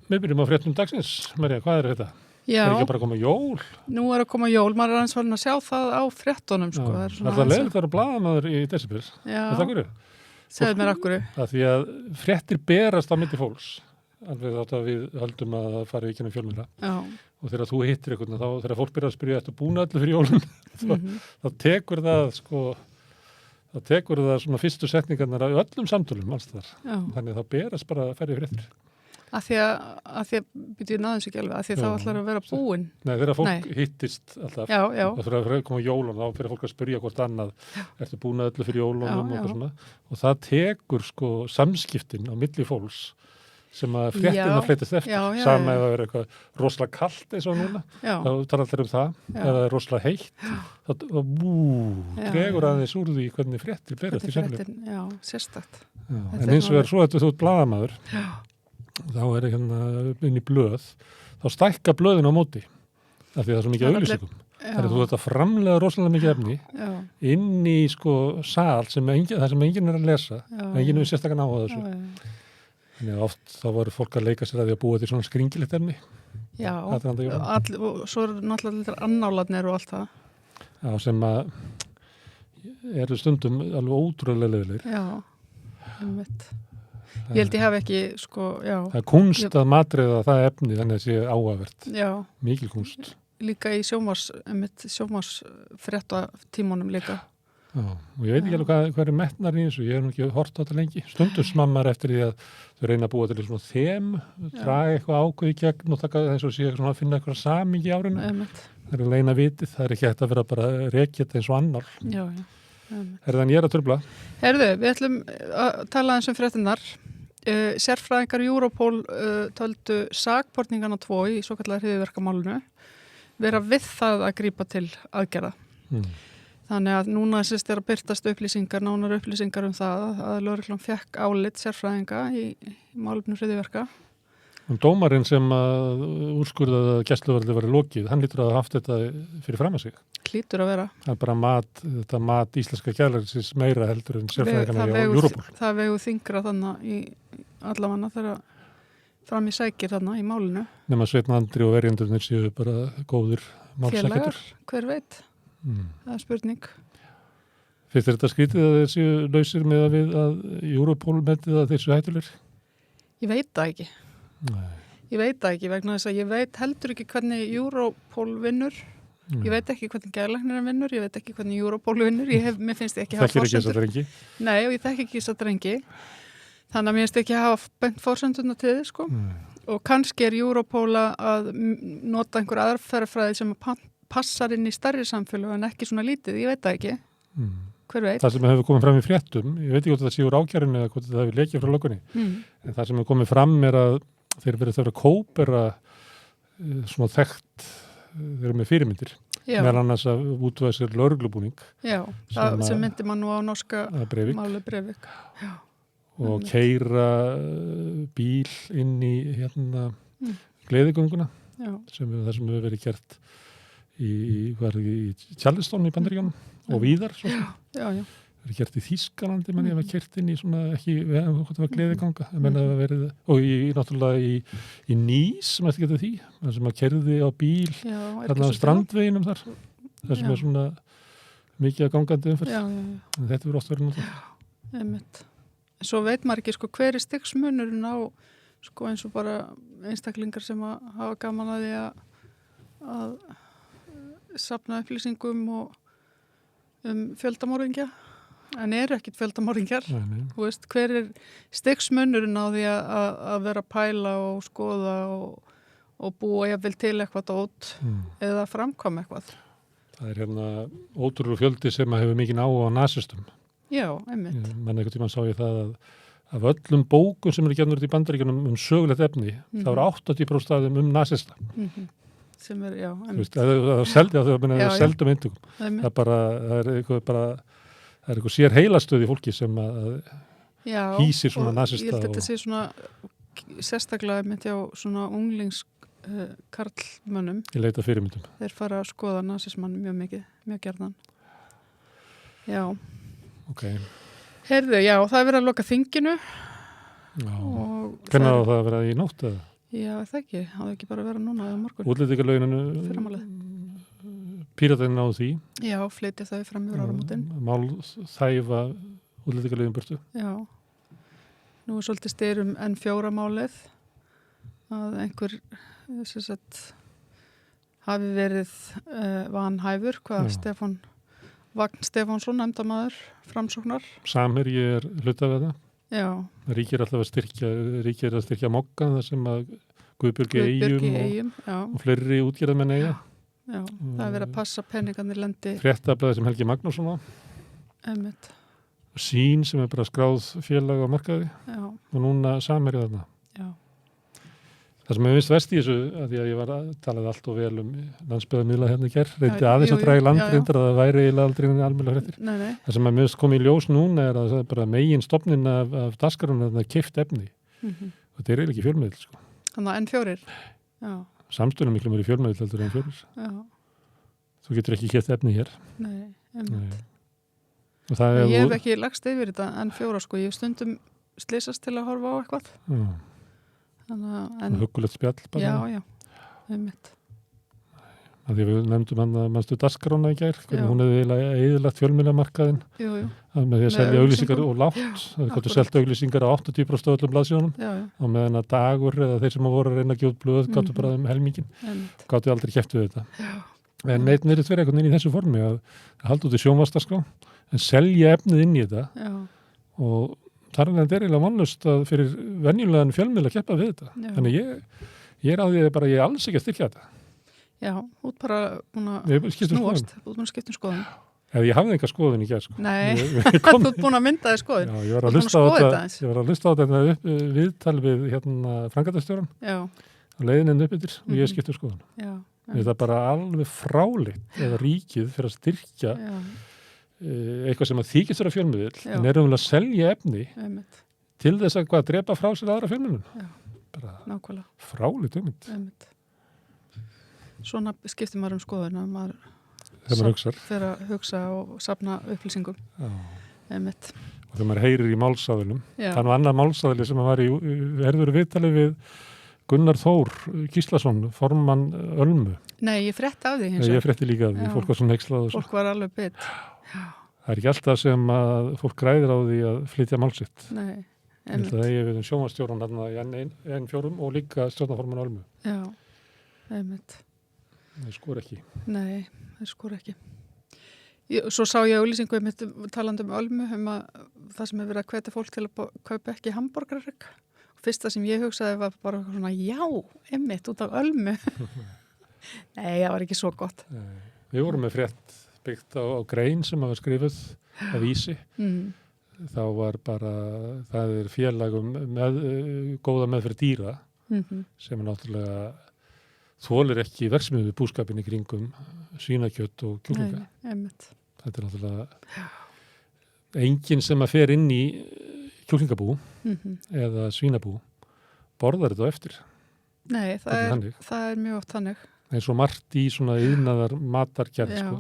Við byrjum á fréttum dagsins. María, hvað þetta? Já, Ekki bara að koma jól? nú að koma jól, maður aðeins farin að sjá það á fréttunum, sko. Það er leiðilegt að vera blaðamaður í desember. Já, Það hverju? segðu mér akkurru. Það því að fréttir berast á milli fólks. Alveg þátt að við höldum að það fari ekki inn fjölmiðla. Já, Og þegar þú hittir eitthvað, þá þegar fólk byrjar að spyrja eftir búin öllu fyrir jólun, þá tekur það svona fyrstu setningarnar af öllum samtölum alls þar. já. Þannig að það berast bara færri fréttir. Að því að byrju náðum sig ekki alveg, að því að þá ætlar að vera búin. Nei, þegar fólk hittist alltaf, Já, já, og þegar það koma jólun, þá fyrir fólk að spyrja hvort annað, ertu búin öllu fyrir jólunum Já, og já. svona. Og það tekur sko samskiptin á milli fólks sem að fréttina fleitist eftir. Já, já, Sama já. ef það er eitthvað rosalega kalt eins og núna, já, þá tala allir um það. Já. Ef það er rosalega heitt, þá Já, dregur já. aðeins úr því hvernig fréttir berast í samfélagi. fréttin, já, sérstakt. Já, Þetta en er eins og er svo að þú ert blaðamaður, Já, þá er hérna inn í blöð, þá stækka blöðin á móti, af því það er svo mikið Það er auglýsingum. já, Þannig að þú ert að framlega rosalega mikið efni já, inn í sko sal sem það sem enginn er að lesa, já. enginn er sérstakann á þessu. Já, Þannig að oft þá voru fólk að leika sér að því að búa til svona skringilegt efni. já. Aðdraganda jóla. Og svo er náttúrulega annálarnir og allt það. Já, sem að eru stundum alveg ótrúlega leiðilegir. Já, einmitt. Ég held ég hef ekki, sko, já, Það er kunst að matriða það efni þannig að sé áhugavert. já, Mikil kunst. líka í sjómars fréttatímunum líka. Já, og ég veit ekki alveg hvað er metnar í þessu, ég hef nú ekki hort á þetta lengi. Stundum smammar eftir því að þau reyna að búa til svona þem, draga eitthvað ákveð í gegn og taka eins og sé svona að finna eitthvað samingi í árinu. Einmitt. Það er að leina vitið, það er ekki hægt að vera bara rekjeta eins og annar. Já, já. Einmitt. Er þannig ég er að trufla? Herðu, við ætlum að tala eins um fréttinnar. Sérfræðingar Europol töldu sakborningana 2 í svo kallar hryðjuverkamálinu vera við það að grípa til aðgerða. Þannig að núna sérst er að byrtast upplýsingar, nánar upplýsingar um það að lögreglan fekk álit sérfræðinga í málefnum hryðjuverka. Dómarinn sem að úrskurðaði að gæsluvarðið var lokið, hann lítur að hafa haft þetta fyrir fram að sig. Hlýtur að vera. Það er bara mat íslenska kærleiksins meira heldur en sérfræðingarna í Europol. Það vegu þyngra þannig í allafanna þegar fram í sækir þannig í málinu. Nema Sveinn Andri og verjendurnir séu bara góðir málsækjadur. Félagar, hver veit? Það er spurning. Finnst þér þetta skrítið að þeir séu lausir með að við að Europol metið að þeir séu hættulegir? Ég veit það ekki. Nei. Ég veit það ekki vegna þess að ég veit heldur ekki hvernig Europol vinnur. Ég veit ekki hvernig geðlæknirinn vinnur, ég veit ekki hvernig Europol vinnur. Mér finnst ég ekki hafa Þekkir ekki þessa drengi? Nei, og ég þekki ekki þessa drengi. Þannig að mér finnst ekki hafa bent fórsenduna til þið, sko. Og kannski er Europol að nota einhver aðferðafræði sem passar inn í stærri samfélag en ekki svona lítið, ég veit það ekki. Hver veit? Það sem hefur komið fram í fréttum, ég veit ekki hvort það sé úr ákjærinu eða hvort það hefur lekið frá löggunni, en það sem hefur komið fram er að þeir verið að kópera svona þekkt, þeir eru með fyrirmyndir, meðal annars að útveða sér lögreglubúning. Já, sem myndi mann nú á norska máli Breivik. Já. Og keyra bíl inn í hérna gleðigönguna, sem hefur verið gert í Charleston í Bandaríkjunum og víðar. Já. Það er gert í Þýskalandi, mann ég var kert inn í svona, ekki, hvort það var gleðiganga, og náttúrulega í Nýs, sem eftir getur því, það sem að kerði á bíl, þarna á strandveginum þar, það sem er svona mikið að gangandi umferð. En þetta verður oft verið náttúrulega. Já, einmitt. Svo veit maður ekki, sko, hver er stigsmunurinn á, sko, eins og bara einstaklingar sem að hafa gaman að því að safna upplýsingum og fjöldamorðingja, en eru ekkit fjöldamorðingjar. Þú veist, hver er stigsmunurinn á því að vera að pæla og skoða og búa jafnvel til eitthvað dót eða framkvæma eitthvað. Það er hérna ótrúlega fjöldi sem að hefur mikið áhuga á nasistum. Já, einmitt. Menn einhvern tímann sá ég það að af öllum bókum sem eru gefnur í Bandaríkjunum sögulegt efni, þá eru 80% af þeim nasista. Sem er, já, einmitt. Það er seldum eintökum. Það er eitthvað sér heilastöð í fólki sem að hýsir svona nasista. Já, og ég held þetta sé svona sérstaklega einmitt hjá svona unglings karlmönnum. Ég leita fyrirmyndum. Þeir fara að skoða nasismann mjög mikið, mjög gjarnan. Já. Ok. Heyrðu, já, það er verið að loka þinginu. Já. Hvernig á það að vera í nótt eða? Já, það ekki. Það hefði ekki bara verið núna eða morgun. Útlendingalöginu, Píratarnir náðu því. Já, flytja þau fram yfir áramótin. Mál þæfa útlendingalögin burtu. Já. Nú svolítið styrum N4 málið að einhver sem sagt hafi verið vanhæfur, Stefán Vagn Stefánsson, nefndamaður Framsóknar. Samherji hlutað við það. Já. Ríkir alltaf að styrkja Mokka, þar sem að Guðbjörg í Eyjum og fleiri útgerðarmenn eiga. Já, það er verið að passa peningarnir lendi. Fréttablaðið sem Helgi Magnússon á. Einmitt. Sín sem bara skráð félag á markaði. Já. Og núna Samherji þarna. Já. Það sem ég finnst verst í þessu, að því að ég var að talaði allt og vel landsbyggðarmiðla hérna í gerð, reyndi aðeins að draga landrindar að það væri eiginlega aldrei almennilega fréttir. Nei. Það sem að mér finnst komið í ljós núna er að það er bara megin stofnin af dagskránum að keypt efni. Og þetta er eiginlega ekki fjölmiðl, sko. Þannig að N4. Já. Samstöðunum miklu meiri fjölmiðl heldur en N4. Já. Þú getur ekki keypt efni hér. Nei, einmitt. Ég hef ekki lagst yfir þetta N4, sko. Ég hef stundum slysast til að horfa á eitthvað. Huggulegt spjall bara. Já, einmitt. Því við nefndum hann að mannstu dagskrána í gær, hvernig hún hefði eðilagt fjölmiðlamarkaðinn með því að selja auglýsingar og látt. Það gáttu selta auglýsingar á 80% öllum blaðsjónum og meðan að Dagur eða þeir sem voru að reyna að gjóta blöð gáttu bara helmingin. Gáttu aldrei keppt við þetta. En neitt verið einhvern veginn í þessu formi að halda út í sjónvarpsdagskrá en selja efnið inn í þetta og þar er þetta eiginlega vonlust að fyrir venjulegan fjölmiðla keppa við þetta. Þannig ég er á því að bara ég alls ekki að styrkja þetta. Já, út bara búin að snúast, út búin að skipta skoðun. Eða ég hafði enga skoðun í gerð, sko. Nei, þú ert búin að mynda þig skoðun. Já, ég var að hlusta á þetta viðtal við framkvæmdastjórann á leiðinni upp yfir og ég skipta skoðun. Já. Þetta er bara alveg fráleitt eða ríkið fyrir að styrkja eitthvað sem að þykist vera fjölmiðill en er að selja efni til þess að drepa frá sér aðra fjölmiðlun. Nákvæmlega. Fráleitt hugmynd. Svona skiptir maður skoðun að maður fyrir að hugsa og safna upplýsingum. Einmitt. Og þegar maður heyrir í málsaðilum, það var annar málsaðili sem var í erður viðtali við Gunnar Þór Gíslason, formann Ölmu. Nei, ég frétti af því. Ég frétti líka af því, fólk var svona hneykslað. Fólk var alveg bit. Það er ekki alltaf sem að fólk græðir á því að flytja málsitt. Nei, einmitt. Það er við sjónvarpsstjórann þarna í N4 og líka stjórnarformann Ölmu. Já, einmitt. Þeir skor ekki. Nei, þeir skor ekki. Svo sá ég auglýsingu talandi Ölmu að það sem hefur verið að hvetja fólk til að kaupa ekki hamborgarrygg. Fyrsta sem ég hugsaði var bara svona, já, einmitt út af Ölmu. Nei, það var ekki svo gott. Við vorum með frétt byggt á grein sem hafa skrifuð á Vísi. Þá var bara, það er félagum góða meðferð dýra sem er náttúrulega þolir ekki verksmiðu búskapin í kringum svínakjött og kjúklinga. Þetta er náttúrulega enginn sem að fer inn í kjúklingabú eða svínabú borðar þetta á eftir. Nei, það er mjög oft þannig. Eins og margt í svona iðnaðar matargerð. Já,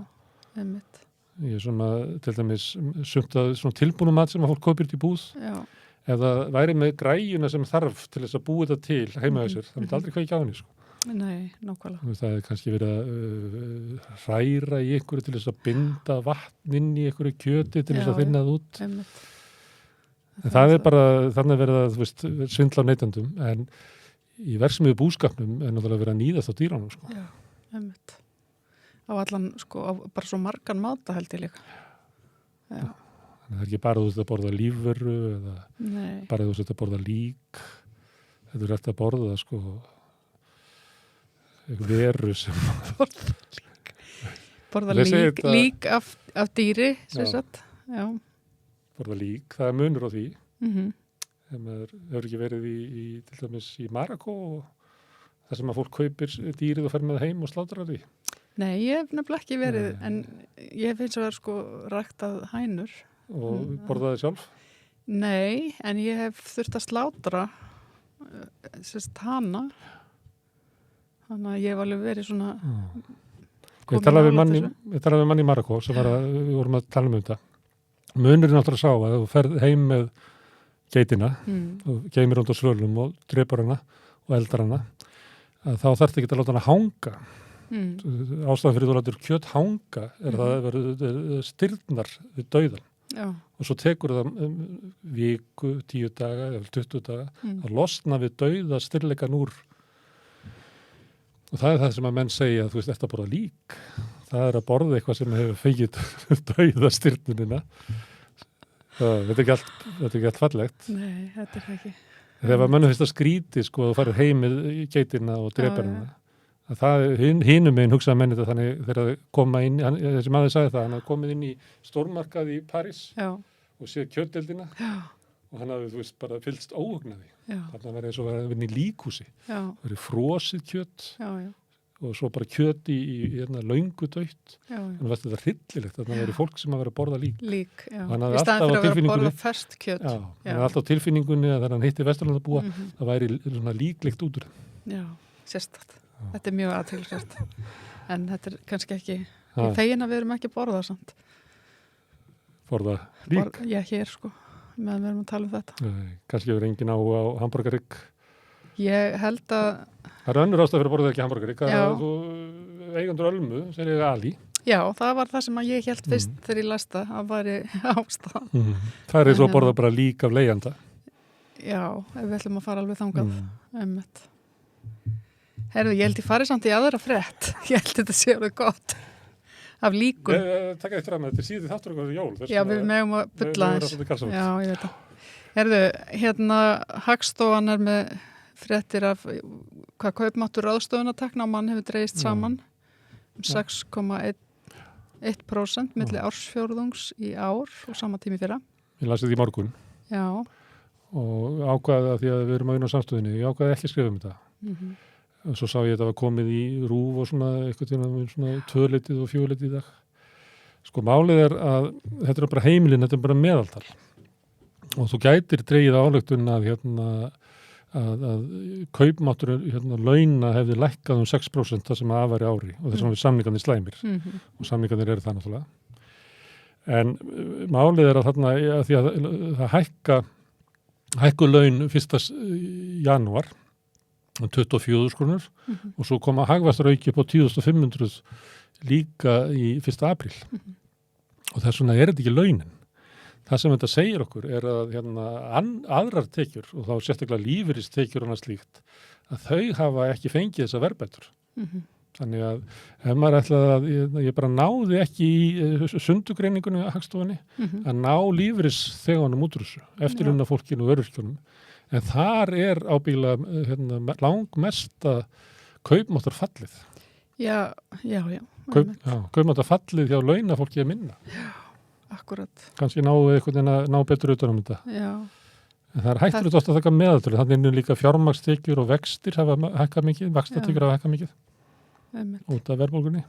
einmitt. Ég er svona, til dæmis, sumt að svona tilbúna mat sem að fólk kaupir til búð. Já. Eða væri með græjuna sem þarf til þess að búa þetta til heima á sér. Það myndi aldrei kveikja á henni, sko. Nei, nákvæmlega. Það er kannski verið að hræra í einhverju til þess að binda vatn inn í einhverju kjöti til þess að þynna það út. Einmitt. En það er bara, þannig verið að svindla á neytendum, en í verksmiðu búskapnum er náttúrulega verið að níðast á dýranum, sko. Já, einmitt. Á allan, sko, bara svo margan máta held ég líka. Já. Þannig það er ekki bara þú veist að borða lífveru eða bara þú veist að borða lík. Þetta er eftir að borða það, sko, veru sem borða lík af dýri sem sagt. Já. Borða lík, það er munur á því. Ef maður hefur ekki verið í til dæmis í Marakó og það sem að fólk kaupir dýrið og fer með heim og slátrar því. Nei, ég hef nefnilega ekki verið en ég hef eins og verið sko ræktað hænur. Og borðaði sjálf? Nei, en ég hef þurft að slátra hana. Þannig að ég hef alveg verið svona Ég talaði við mann í Marakó sem við vorum að tala um þetta. Munurinn náttúrulega sá að þú ferð heim með geitina og geymir hún á svölum og drepar hana og eldrana, að þá þarf ekki að láta hana hanga. Ástæðan fyrir þú látur kjöt hanga það verður stirðnar við dauðan. Já. Og svo tekur það viku, 10 daga eða 20 daga að losna við dauða stirðleikan úr. Og það er það sem að menn segja að þú veist, þetta borða lík. Það er að borða eitthvað sem hefur fengið dauða stirðnunina. Þetta er ekki allt fallegt. Nei, þetta er ekki. Þegar mönnum finnst það skríti, sko, þú farir heimið geitina og dreparina. Hinum meginn hugsaði menn þetta þannig þegar það koma inn, þessi maður sagði það, hann hafði komið inn í stórmarkað í París og séð kjötdeildina og hann hafði, þú veist, bara fyllst óhugnaði. Þannig að verið eins og verið inn í líkhúsi. Verið frosið kjöt og svo bara kjöt í löngu dautt. Þannig að þetta hryllilegt, þannig að verið fólk sem að vera að borða lík. Lík, já. Í staðan fyrir að vera að borða ferskt kjöt. Já, hann hafði alltaf á tilfinningunni að þegar hann hitti Vesturlandabúa, það væri svona líklegt út úr. Já, sérstakt. Þetta er mjög athyglisvert. En þetta er kannski ekki, ég fegin að við erum ekki að borða samt. Borða lík? Já, hér sko, meðan við erum að tala um þetta. Nei, kannski hefur engin á hamborgarrygg. Ég held að... Það er önnur ástæð fyrir að borða ekki hamborgarrygg. Þú eigendur Ölmu, sem er Ali. Já, það var það sem ég held fyrst þegar ég las það, að væri ástæðan. Það er eins og að borða bara lík af leigjanda. Já, ef við ætlum að fara alveg þangað. Herðu, ég held ég farið samt í aðra frétt. Ég held þetta sé alveg gott. Af líkum. Takk eftir að með þetta síði þáttur okkur jól. Já, við megum að bulla þess. Já, ég veit það. Herðu, hérna Hagstofan er með fréttir af hvað kaupmáttur ráðstöfunartekna á mann hefur dregist saman 6,1% milli ársfjórðungs í ár og sama tími fyrra. Ég las þetta í morgun. Já. Og ákvaði að því að við erum á einu samstöðinni, ég ákvaði ekki að skrifa um þetta. Og svo sá ég að þetta var komið í RÚV og svona eitthvað svona 2-leitið og 4-leitið í dag. Sko málið er að þetta er bara heimilin, þetta er bara meðaltal. Og þú gætir dregið álöktun að að kaupmáttur launa hefði lækkað 6% það sem að væri ári og þess vegna við samningarnir slæmir. Og samningarnir eru það náttúrulega. En málið er að þarna að því að það hækku laun 1. janúar 24 krónur og svo koma hagvastur auki upp á 10.500 líka í 1. apríl. Og þess vegna er þetta ekki launin. Það sem þetta segir okkur er að aðrar tekjur og þá sérstaklega lífeyristekjur og annað slíkt að þau hafa ekki fengið þessa verðbætur. Þannig að ef maður ætlaði að ég bara náði ekki í sundugreiningunni að Hagstofunni að ná lífeyrisþegunum út úr þessu, eftirlaunafólkinu og öryrkjunum. En þar er ábyggilega langmesta kaupmáttarfallið. Já. Kaupmáttarfallið hjá launafólki er minna. Já, akkurat. Kannski náðu einhvern veginn að ná betur utan um þetta. Já. En það er hættulegt oft að taka meðaltölu. Þannig er líka fjármagnstekjur og vextir hafa hækkað mikið, vaxtatekjur hafa hækkað mikið. Út af verðbólgunni.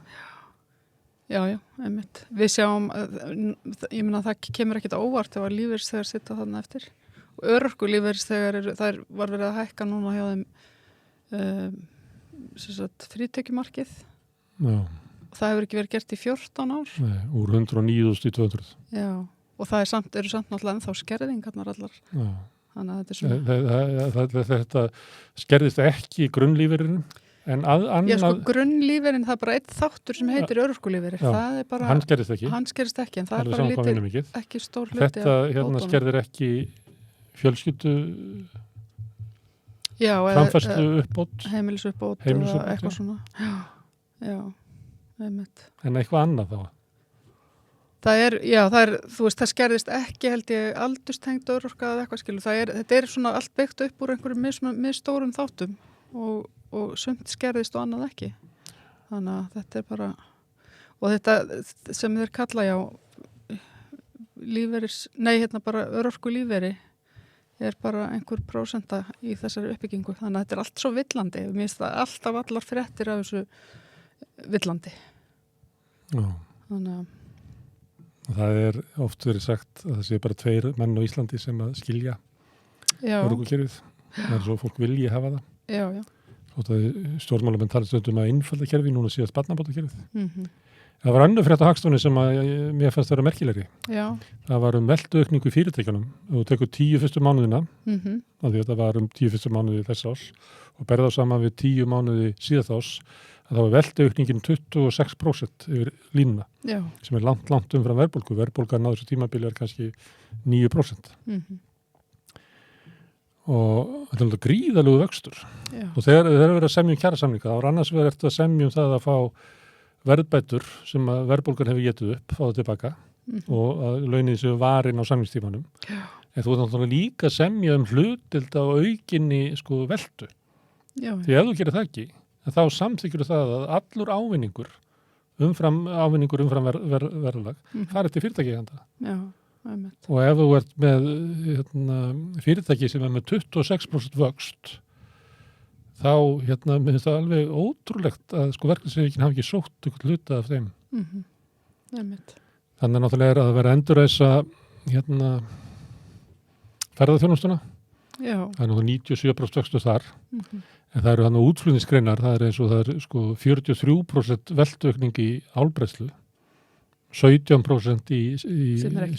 Já, einmitt. Við sjáum, ég meina það kemur ekkit óvart ef að lífeyrisþegar sitja þarna eftir. Og örorkulífeyrisþegar það var verið að hækka núna hjá þeim frítekjumarkið. Já. Og það hefur ekki verið gert í 14 ár. Nei, úr 109.000 í 200. Já, og það eru samt náttúrulega ennþá skerðingarnar allar. Já. Þannig að þetta er svona... Þetta skerðist ekki í grunnlífeyrinum. Já, sko, grunnlífeyrin, það er bara einn þáttur sem heitir örorkulífeyri. Það er bara... Hann skerðist ekki. En það er bara lítið, ekki stór hluti. Þetta skerðir ekki fjölskyldu framfærslu uppbót. Heimilisuppbót eða eitthvað svona. Já, einmitt. En eitthvað annað þá? Það er, þú veist, það skerðist ekki held ég aldurstengt örorka eða eitthvað skilu. Þetta er svona allt byggt upp úr einhverjum misstórum þáttum og sumt skerðist og annað ekki. Þannig að þetta er bara, og þetta sem þeir kalla bara örorkulífeyri er bara einhver prósenta í þessari uppbyggingu. Þannig að þetta er allt svo villandi. Mér finnst það alltaf allar fréttir af þessu villandi. Já. Þannig að það er oft verið sagt að það sé bara 2 menn á Íslandi sem að skilja örorkukerfið. Það er svo fólk vilji hafa það. Já. Þótt að stjórnmálamenn tala stundum að einfalda kerfið, núna síðast barnabótakerfið. Það var önnur frétt á Hagstofunni sem að mér fannst vera merkilegri. Já. Það var veltuaukningu í fyrirtækjunum. Þú tekur 10 fyrstu mánuðina, af því að það var 10 fyrstu mánuði þess árs, og berða saman við 10 mánuði síðast árs, að þá veltuaukningin 26% yfir línuna, sem langt umfram verðbólgu. Verðbólgan á þessu tímabili kannski 9%. Og þetta er gríðalegu vöxtur. Og þegar verið að semja kjarasamninga, þá annars verið eftir að semja það að fá verðbætur sem að verðbólgan hefur getið upp, fá það tilbaka og að launið séu varin á samningstímanum. En þú ert náttúrulega líka að semja hlutild á aukinni veltu. Því ef þú gerir það ekki, þá samþykir það að allur ávinningur umfram verðlag farið til fyrirtækjaeigenda. Og ef þú ert með fyrirtæki sem er með 26% vöxt, þá minnst það alveg ótrúlegt að verkefnisreikinn hafi ekki sótt ykkur hluta af þeim. Þannig náttúrulega er að vera endurreisa ferðaþjónustuna. Það er náttúrulega 97% vöxtur þar. En það eru útflutningsgreinar, það er eins og það er 43% veltuaukning í álbræðslu, 17% í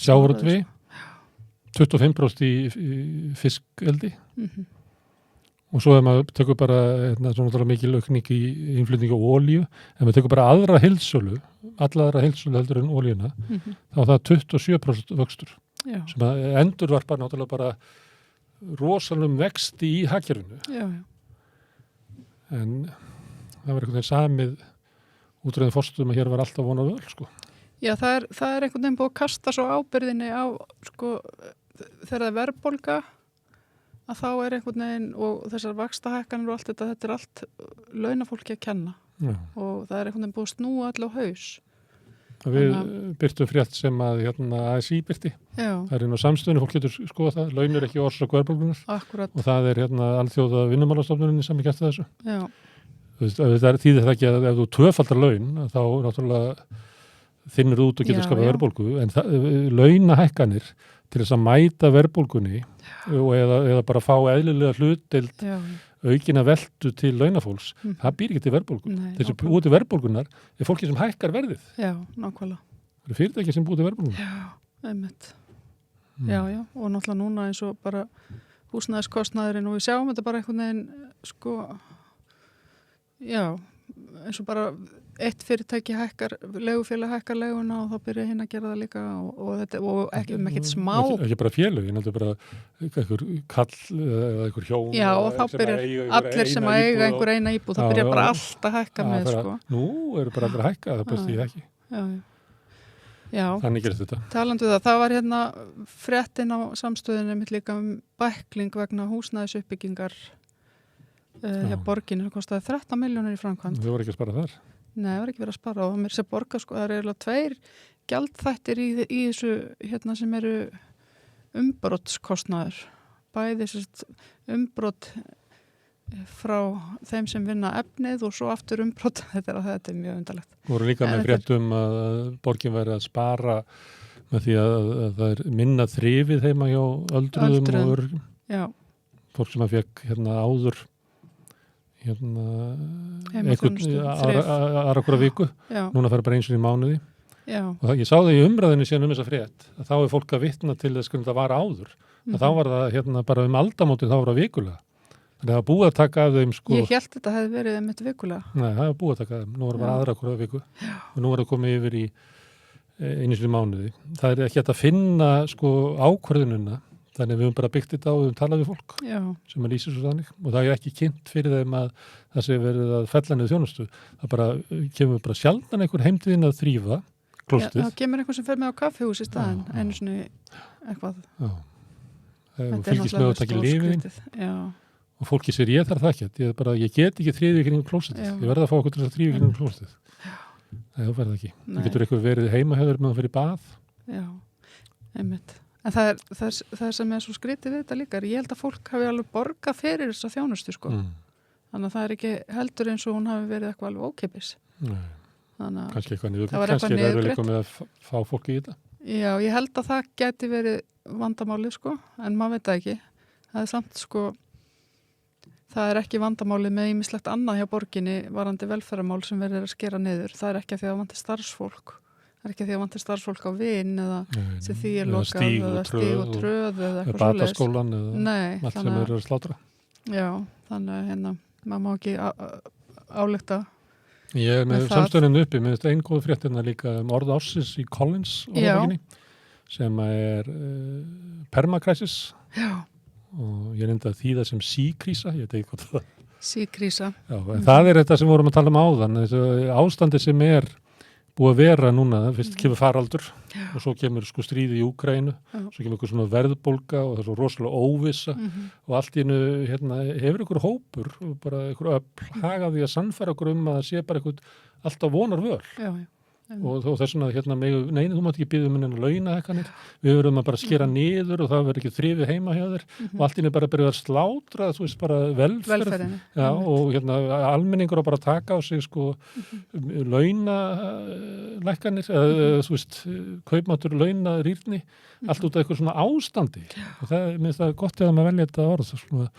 sjávarútvegi, 25% í fiskeldi. Og svo ef maður tekur bara svona mikil aukning í innflutningi á olíu, ef maður tekur bara alla aðra heildsölu heldur en olíuna, þá er það 27% vöxtur, sem endurvarpar náttúrulega bara rosalum vexti í hagkerfinu. En það var einhvern veginn samið útræðin forstum að hér var alltaf vonað völ, Já, það er einhvern veginn búið að kasta svo ábyrðinni á, þegar það er verðbólga, að þá er einhvern veginn, og þessar vaxtahækkanir og allt þetta er allt launafólki að kenna. Og það er einhvern veginn búið að snúa allir á haus. Við byrtum frétt sem að ASÍ byrti. Það er inn á samstöðinu, fólk getur skoða það, laun er ekki orsök verðbólgunar. Akkurat. Og það er alþjóða vinnumálastofnuninni sem er gert þessu. Það þýðir það ekki að ef þú tvöfaldar laun, þá náttúrulega þinnur út og getur skapað verðbólgu, en launahækkanir til þess að mæta verðbólgunni eða bara fá eðlilega hlutdeild aukina veltu til launafólks, það býr ekki til verðbólgu. Þessi búið til verðbólgunar er fólki sem hækkar verðið. Já, nákvæmlega. Það er fyrirtæki sem búið til verðbólgunar. Já, einmitt. Já, og náttúrulega núna eins og bara húsnæðiskostnaðurinn og við sjáum þetta bara einhvern veginn, eins og bara eitt fyrirtæki legufélag hækkar leguna og þá byrja hinn að gera það líka og ekkert smá. Ekki bara félögin, heldur bara einhver kall eða einhver hjón. Já, og þá byrja allir sem að eiga einhver eina íbúð, það byrja bara allt að hækka með, Nú eru bara allir að hækka, það bæst ég ekki. Já. Þannig gerist þetta. Talandu það var fréttin á samstöðinu mitt líka bækling vegna húsnæðisuppbyggingar hjá borginni, það kostaði 13 milljónir í framkvæmd. Þau voru ekki að spara þar? Nei, það var ekki verið að spara og mér sé borga, það eru eiginlega 2 gjaldþættir í þessu sem eru umbrotskostnaður. Bæði umbrot frá þeim sem vinna efnið og svo aftur umbrot. Þetta er mjög undarlegt. Voru líka með fréttum að borgin væri að spara með því að það er minna þrifið heima hjá öldruðum og örgjum. Já. Fólk sem að fekk áður aðra hvora viku, núna fara bara eins og í mánuði. Og ég sá það í umræðinu síðan þessa frétt, að þá er fólk að vitna til þess hvernig það var áður, að þá var það bara aldamótin, þá var það vikulega. Þannig að það var búið að taka af þeim Ég hélt þetta hefði verið einmitt vikulega. Nei, það var búið að taka af þeim, nú var bara aðra hvora viku og nú var það komið yfir í einu sinni mánuði. Það er ekki hægt að finna ákvörðunina. Þannig við höfum bara byggt þetta á og við höfum talað við fólk sem að lýsa svo þannig og það er ekki kynnt fyrir þeim að það sé verið að fella niður þjónustu. Það kemur bara sjaldan einhver heimtíðin að þrífa klóstið. Það kemur einhver sem fer með á kaffihús í staðinn, einu sinni eitthvað. Og fylgist með að taka lífið og fólki sér ég þarf það ekki. Ég get ekki þrýfið kringum klóstið. Ég verð að fá okkur til að þrýfið kringum klóstið. Það verð ekki. Það getur eitthvað verið heima hefur með að fyrir bað. Já, einmitt. En það sem er svo skrítið við þetta líka ég held að fólk hafi alveg borgað fyrir þessa þjónustu þannig að það er ekki heldur eins og hún hafi verið eitthvað alveg ókeypis. Kannski eitthvað niður kannski er verið með að fá fólki í þetta. Já, ég held að það geti verið vandamálið en maður veit það ekki. Það er samt það er ekki vandamálið með ýmislegt annað hjá borginni varandi velferðarmál sem verið að skera niður. Það er ekki að því að vanti starfsfólk. Það er ekki því að vantir starfsfólk á vin eða sem því er lokað eða stíg og tröð eða eitthvað svoleiðis. Bataskólan eða allt sem eru að slátra. Já, þannig maður má ekki álykta Ég er með samstöðunum uppi, með þetta einn góð fréttina líka orð ársins í Collins orðabókinni sem er permakrisis og ég reyndi að þýða sem síkrísa, ég veit ekki hvað það síkrísa. Já, en það er þetta sem vorum að tala áðan, ástandi sem er búið að vera núna, fyrst kemur faraldur og svo kemur sko stríði í Úkraínu, svo kemur eitthvað svona verðbólga og það er svo rosalega óvissa og allt í einu hefur ykkur hópur, bara ykkur hagaði að sannfæra okkur að það sé bara eitthvað alltaf vonar völ. Og þess vegna nei, þú mátt ekki biðja minna launahækkanir, við verðum að bara skera niður og það verður ekki þrifið heima hjá þér og allt í einu bara byrjuð að slátra, þú veist, bara velferð og almenningur að bara taka á sig sko launalækkanir, þú veist, kaupmáttur launarýrni, allt út af eitthvað svona ástandi og það, minnst það gott eða maður velja þetta orð, svona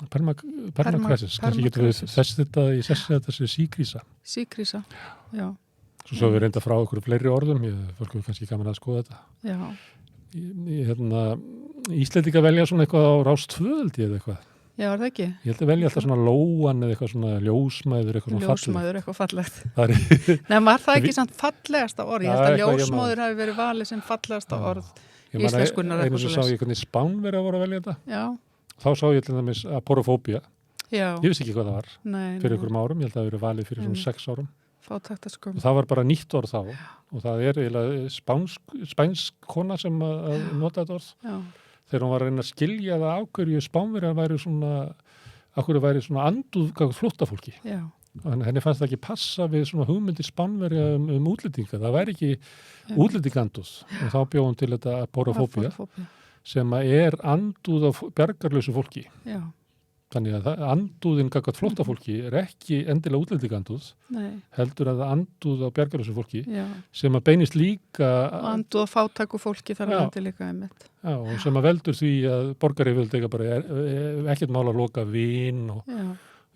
permakrisis, kannski getur við þess þetta í þessi síkrísa. Já. Svo við reynda frá okkur fleiri orðum, fólk er kannski gaman að skoða þetta. Já. Íslendingar velja svona eitthvað á Rás 2 held ég eða eitthvað. Já, er það ekki? Ég held að velja alltaf svona lóan eða eitthvað svona ljósmæður, eitthvað fallegt. Nei, var það ekki samt fallegasta orð? Ég held að ljósmóður hafi verið valið sem fallegasta orð íslenskunnar. Einu sem sá ég hvernig Spánverjar voru að velja þetta. Já. Þá sá ég til dæmis aporofóbía. Já. Ég vissi ekki hvað það var fyrir einhverjum árum. Ég held að það hefur verið valið fyrir svona 6 árum. Fátæktaskömm. Og það var bara nýtt orð þá. Og það er eiginlega spænsk kona sem að nota þetta orð. Já. Þegar hún var að reyna að skilja það ákverju Spánverjar væri svona andúð flóttafólki. Já. Henni fannst það ekki passa við svona hugmyndir Spánverja útlendinga. Það væri ekki útlendingandúð. Og þá bjó hún til þetta aporofóbía. Sem er andúð á bjargarlausu fólki. Já. Þannig að andúðin gagnvart flóttafólki er ekki endilega útlendingandúð, heldur að það andúð á bjargarlausu fólki sem að beinist líka... Andúð á fátæku fólki þar að þetta líka einmitt. Já, og sem að veldur því að borgaryfirvöld eiga bara ekkert mál að loka vín og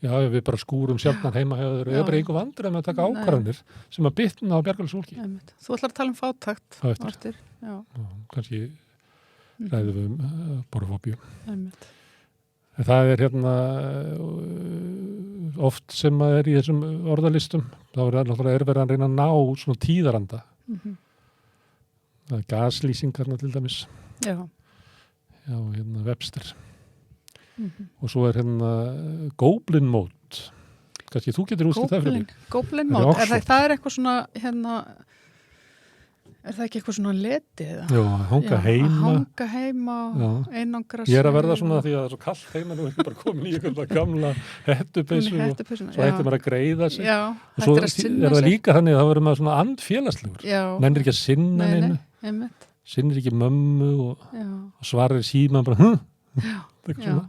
við bara skúrum sjálfnar heima hjá þeir og er bara einhver vandræði með að taka ákvarðanir sem að bitna á bjargarlausu fólki. Einmitt. Þú ætlar að tala fátækt á eftir. Já, kannski ræðum við porofóbíu. Það er oft sem að er í þessum orðalistum, þá er náttúrulega verið að reyna að ná svona tíðaranda. Það er gaslýsingarna til dæmis. Já, Webster. Og svo er Goblin Mode. Kannski þú getur útskipt það fyrir mig. Goblin Mode, það er eitthvað svona Er það ekki eitthvað svona leti eða? Jú, hanga heima, einangrast. Ég er að verða svona því að það er svo kallt heima nú, ekki bara komin í eitthvað gamla hettupeysu og svo hættir maður að greiða sig. Já, og svo er það líka þannig að það verður maður svona andfélagslegur. Nennir ekki að sinna neinu, sinnir ekki mömmu og svarir síma bara, eitthvað svona.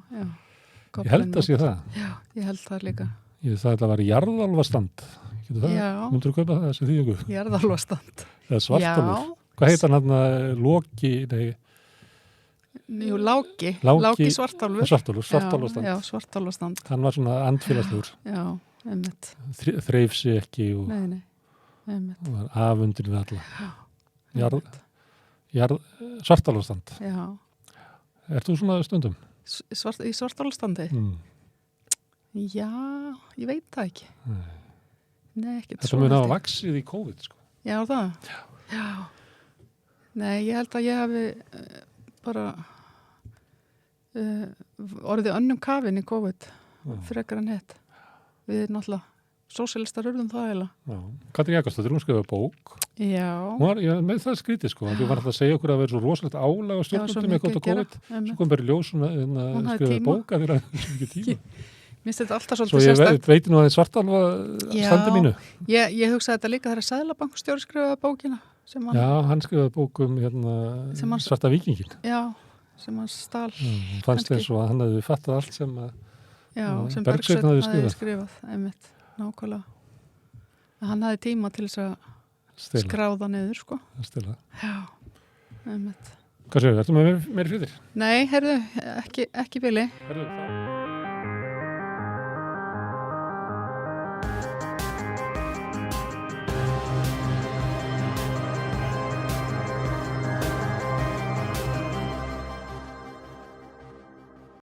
Ég held að sé það. Já, ég held það líka. Það er að vera jarðalvastand. Mundur þú kaupa það þessi þýðingu? Jarðalvastand. Eða svartálfur. Hvað heitir hann Loki? Jú, Láki svartálfur. Svartálfurstand. Já, svartálfurstand. Hann var svona andfélagslegur. Já, einmitt. Þreif sig ekki og einmitt. Og var afundin við alla. Svartálfurstand. Já. Ert þú svona stundum? Í svartálfurstandi? Já, ég veit það ekki. Nei, ekki. Þetta mun hafa vaxið í COVID, sko. Já, það? Já. Nei, ég held að ég hafi bara orðið önnum kafin í COVID frekar en hitt. Við náttúrulega sósíalistar urðum það eiginlega. Já. Katrín Jakobsdóttir, hún skrifaði bók. Já. Með það skrítið, sko. Þú var alltaf að segja okkur að vera svo rosalegt álag á stjórnundum eitthvað á COVID. Svo kom bara ljós að skrifaði bók að þeirra ekki tíma. Minnst þetta alltaf svolítið sérstætt. Svo ég veit nú að það er svartálfa standi mínu. Ég hugsaði þetta líka þegar Seðlabankastjóri skrifaði bókina. Já, hann skrifaði bókum Svarta víkingin. Já, sem hann stál. Hann fannst eins og að hann hefði fattað allt sem Bergsveinn hafði skrifað. Einmitt, nákvæmlega. Hann hafði tíma til þess að skráða niður, sko. Stila. Já, einmitt. Hvað séu, ertu með meiri fríðir? Nei, heyrðu, ekki bili. Heyrðu, þá.